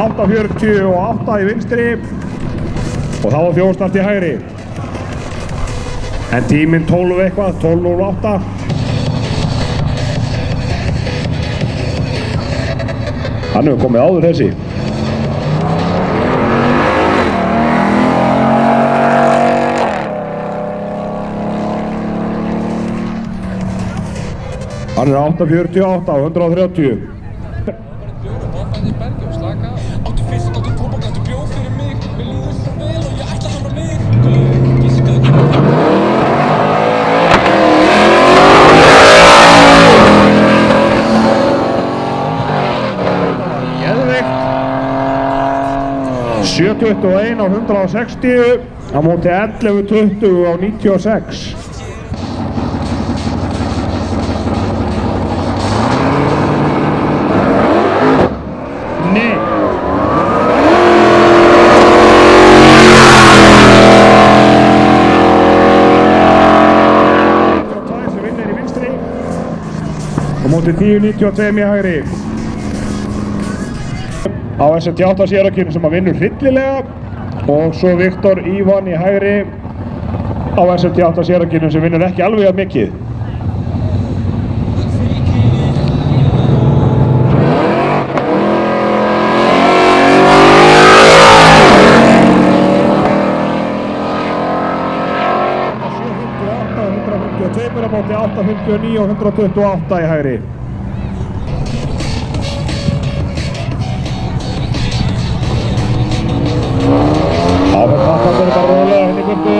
8.48 í vinstri og þá var þjóðstart í hægri. En tíminn 12 eitthvað, 12.08. Hann hefur komið áður þessi. Hann er 8.48 á 130. Geðveikt. 7.21 á 160 á móti 11.20 á 96. Móti 10.92 í hægri. Á ST8 Cherokeeinu sem að vinnur hryllilega og svo Viktor Ívan í hægri á ST8 Cherokeeinu sem vinnur ekki alveg að mikið. Á móti 8.59 og 128 í hægri. Áfram pakkandur bara rólega henni burtu.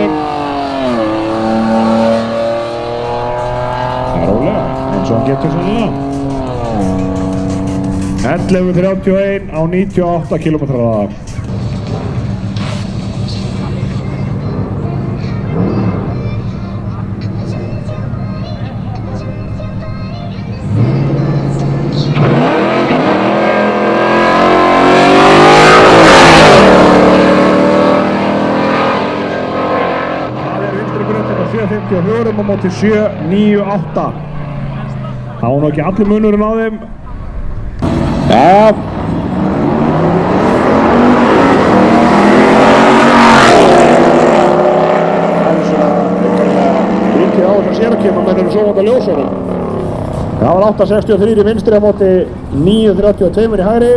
Það er rólega, eins og hann getur sannlega. 11.31 á 98 km/h. á móti 7.98. Það var nú ekki allir munurinn á þeim. Já. Það er svona mikið á þessar Cherokeeinu menn eru sofandi ljósunum. Það var 8.63 í vinstri á móti 9.32 í hægri.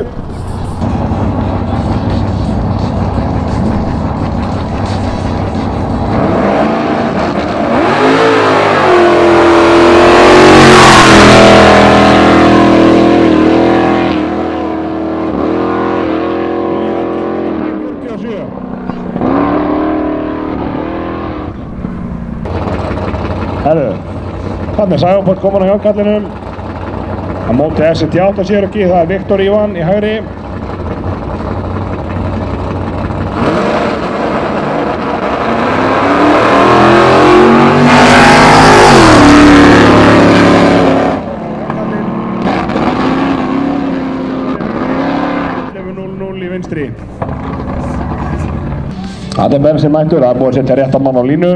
Herru, þannig er Sævapoll komin á hjálpkallinum. Á móti ST8 Cherokee, það er Viktor Ívan í hægri. í vinstri. Það er Bensi mættur, það er búið að setja réttan mann á línu.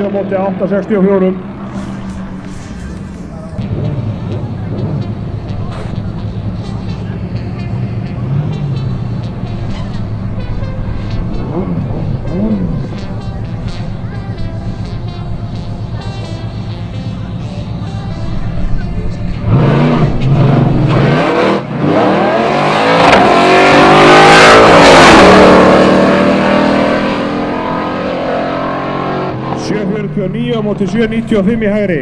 á móti 8.64. á móti 7.95 í hægri.